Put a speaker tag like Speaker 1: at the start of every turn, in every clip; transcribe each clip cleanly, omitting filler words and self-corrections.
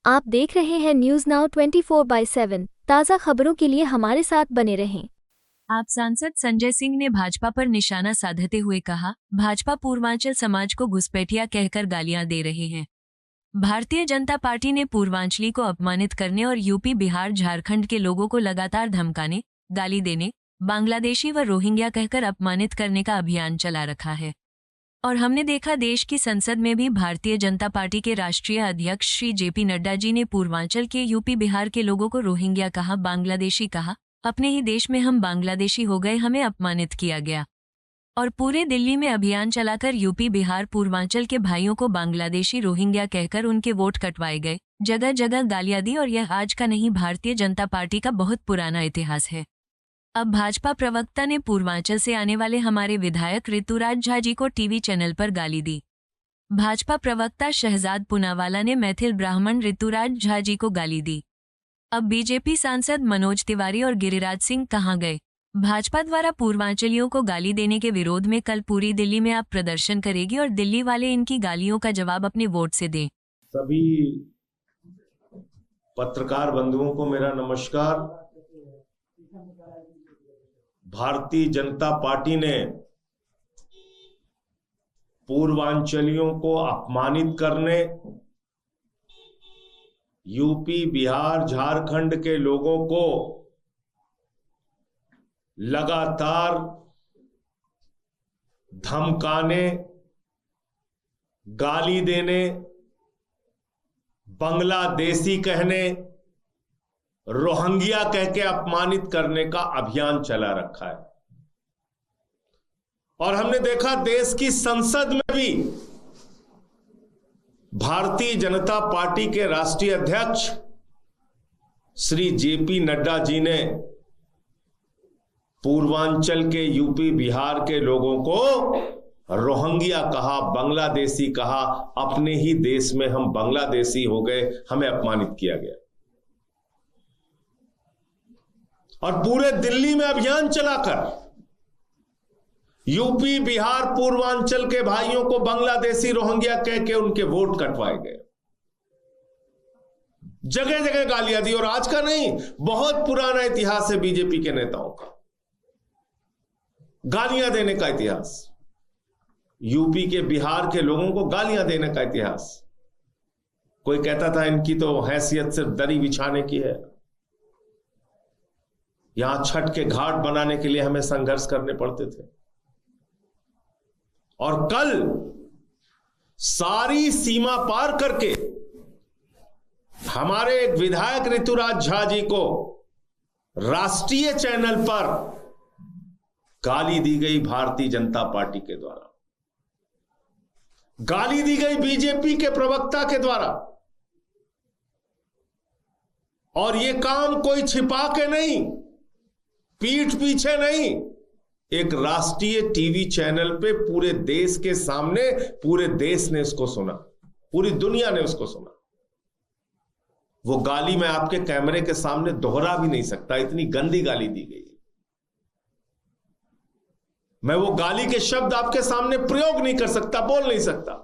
Speaker 1: आप देख रहे हैं न्यूज नाउ 24/7 ताज़ा खबरों के लिए हमारे साथ बने रहें।
Speaker 2: आप सांसद संजय सिंह ने भाजपा पर निशाना साधते हुए कहा, भाजपा पूर्वांचल समाज को घुसपैठिया कहकर गालियां दे रहे हैं। भारतीय जनता पार्टी ने पूर्वांचली को अपमानित करने और यूपी, बिहार, झारखंड के लोगों को लगातार धमकाने, गाली देने, बांग्लादेशी व रोहिंग्या कहकर अपमानित करने का अभियान चला रखा है। और हमने देखा देश की संसद में भी भारतीय जनता पार्टी के राष्ट्रीय अध्यक्ष श्री जेपी नड्डा जी ने पूर्वांचल के, यूपी, बिहार के लोगों को रोहिंग्या कहा, बांग्लादेशी कहा। अपने ही देश में हम बांग्लादेशी हो गए, हमें अपमानित किया गया। और पूरे दिल्ली में अभियान चलाकर यूपी, बिहार, पूर्वांचल के भाइयों को बांग्लादेशी, रोहिंग्या कहकर उनके वोट कटवाए गए, जगह जगह गालियां दी। और यह आज का नहीं, भारतीय जनता पार्टी का बहुत पुराना इतिहास है। अब भाजपा प्रवक्ता ने पूर्वांचल से आने वाले हमारे विधायक ऋतुराज झा जी को टीवी चैनल पर गाली दी। भाजपा प्रवक्ता शहजाद पूनावाला ने मैथिल ब्राह्मण ऋतुराज झा जी को गाली दी। अब बीजेपी सांसद मनोज तिवारी और गिरिराज सिंह कहां गए? भाजपा द्वारा पूर्वांचलियों को गाली देने के विरोध में कल पूरी दिल्ली में आप प्रदर्शन करेगी और दिल्ली वाले इनकी गालियों का जवाब अपने वोट से दें।
Speaker 3: सभी पत्रकार बंधुओं को मेरा नमस्कार। भारतीय जनता पार्टी ने पूर्वांचलियों को अपमानित करने, यूपी, बिहार, झारखंड के लोगों को लगातार धमकाने, गाली देने, बांग्लादेशी कहने, रोहिंग्या कह के अपमानित करने का अभियान चला रखा है। और हमने देखा देश की संसद में भी भारतीय जनता पार्टी के राष्ट्रीय अध्यक्ष श्री जेपी नड्डा जी ने पूर्वांचल के, यूपी, बिहार के लोगों को रोहिंग्या कहा, बांग्लादेशी कहा। अपने ही देश में हम बांग्लादेशी हो गए, हमें अपमानित किया गया। और पूरे दिल्ली में अभियान चलाकर यूपी, बिहार, पूर्वांचल के भाइयों को बांग्लादेशी, रोहिंग्या कह के उनके वोट कटवाए गए। जगह जगह गालियां दी। और आज का नहीं, बहुत पुराना इतिहास है बीजेपी के नेताओं का, गालियां देने का इतिहास। यूपी के, बिहार के लोगों को गालियां देने का इतिहास। कोई कहता था इनकी तो हैसियत सिर्फ दरी बिछाने की है। यहां छठ के घाट बनाने के लिए हमें संघर्ष करने पड़ते थे। और कल सारी सीमा पार करके हमारे एक विधायक ऋतुराज झा जी को राष्ट्रीय चैनल पर गाली दी गई भारतीय जनता पार्टी के द्वारा, गाली दी गई बीजेपी के प्रवक्ता के द्वारा। और यह काम कोई छिपा के नहीं, पीठ पीछे नहीं, एक राष्ट्रीय टीवी चैनल पे पूरे देश के सामने, पूरे देश ने इसको सुना, पूरी दुनिया ने उसको सुना। वो गाली मैं आपके कैमरे के सामने दोहरा भी नहीं सकता, इतनी गंदी गाली दी गई। मैं वो गाली के शब्द आपके सामने प्रयोग नहीं कर सकता, बोल नहीं सकता।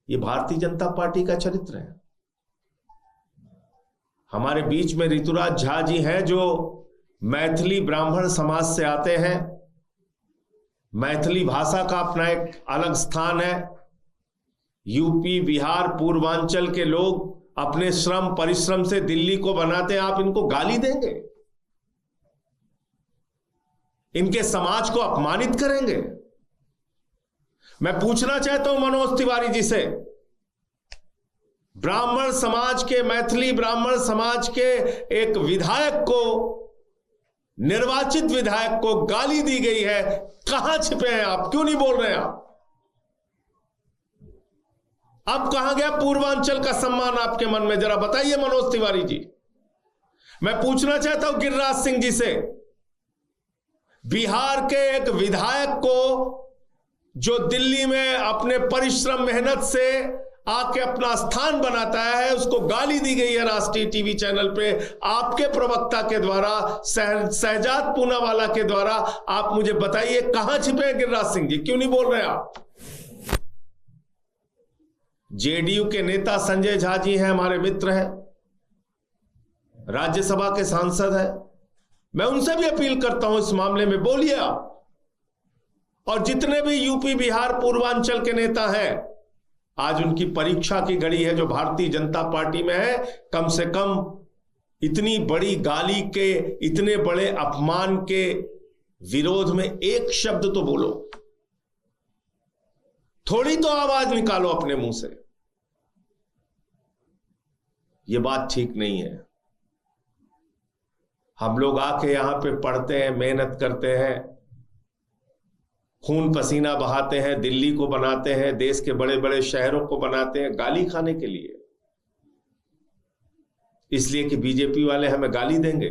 Speaker 3: ये भारतीय जनता पार्टी का चरित्र है। हमारे बीच में ऋतुराज झा जी हैं जो मैथिली ब्राह्मण समाज से आते हैं। मैथिली भाषा का अपना एक अलग स्थान है। यूपी, बिहार, पूर्वांचल के लोग अपने श्रम परिश्रम से दिल्ली को बनाते हैं। आप इनको गाली देंगे, इनके समाज को अपमानित करेंगे? मैं पूछना चाहता हूं मनोज तिवारी जी से, ब्राह्मण समाज के, मैथिली ब्राह्मण समाज के एक विधायक को, निर्वाचित विधायक को गाली दी गई है, कहां छिपे हैं आप? क्यों नहीं बोल रहे हैं आप? अब कहां गया पूर्वांचल का सम्मान आपके मन में? जरा बताइए मनोज तिवारी जी। मैं पूछना चाहता हूं गिरिराज सिंह जी से, बिहार के एक विधायक को जो दिल्ली में अपने परिश्रम, मेहनत से आके अपना स्थान बनाता है, उसको गाली दी गई है राष्ट्रीय टीवी चैनल पे आपके प्रवक्ता के द्वारा, शहजाद पूनावाला के द्वारा। आप मुझे बताइए कहां छिपे हैं गिरिराज सिंह जी? क्यों नहीं बोल रहे आप? जेडीयू के नेता संजय झा जी हैं, हमारे मित्र हैं, राज्यसभा के सांसद हैं। मैं उनसे भी अपील करता हूं इस मामले में बोलिए आप। और जितने भी यूपी बिहार पूर्वांचल के नेता हैं, आज उनकी परीक्षा की घड़ी है जो भारतीय जनता पार्टी में है। कम से कम इतनी बड़ी गाली के, इतने बड़े अपमान के विरोध में एक शब्द तो बोलो, थोड़ी तो आवाज निकालो अपने मुंह से। यह बात ठीक नहीं है। हम लोग आके यहां पे पढ़ते हैं, मेहनत करते हैं, खून पसीना बहाते हैं, दिल्ली को बनाते हैं, देश के बड़े बड़े शहरों को बनाते हैं गाली खाने के लिए, इसलिए कि बीजेपी वाले हमें गाली देंगे।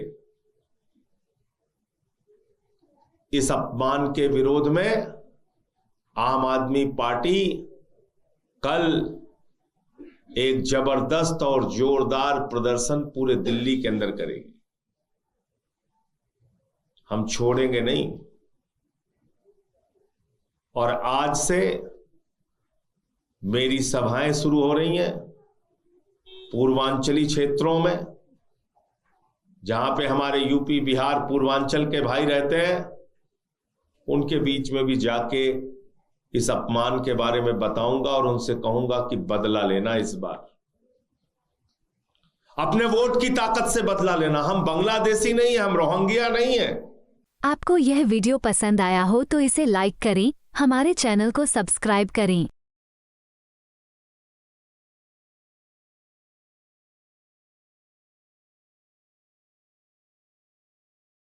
Speaker 3: इस अपमान के विरोध में आम आदमी पार्टी कल एक जबरदस्त और जोरदार प्रदर्शन पूरे दिल्ली के अंदर करेगी। हम छोड़ेंगे नहीं। और आज से मेरी सभाएं शुरू हो रही हैं पूर्वांचली क्षेत्रों में, जहां पे हमारे यूपी बिहार पूर्वांचल के भाई रहते हैं, उनके बीच में भी जाके इस अपमान के बारे में बताऊंगा और उनसे कहूंगा कि बदला लेना। इस बार अपने वोट की ताकत से बदला लेना। हम बांग्लादेशी नहीं है, हम रोहिंग्या नहीं है।
Speaker 1: आपको यह वीडियो पसंद आया हो तो इसे लाइक करें, हमारे चैनल को सब्सक्राइब करें।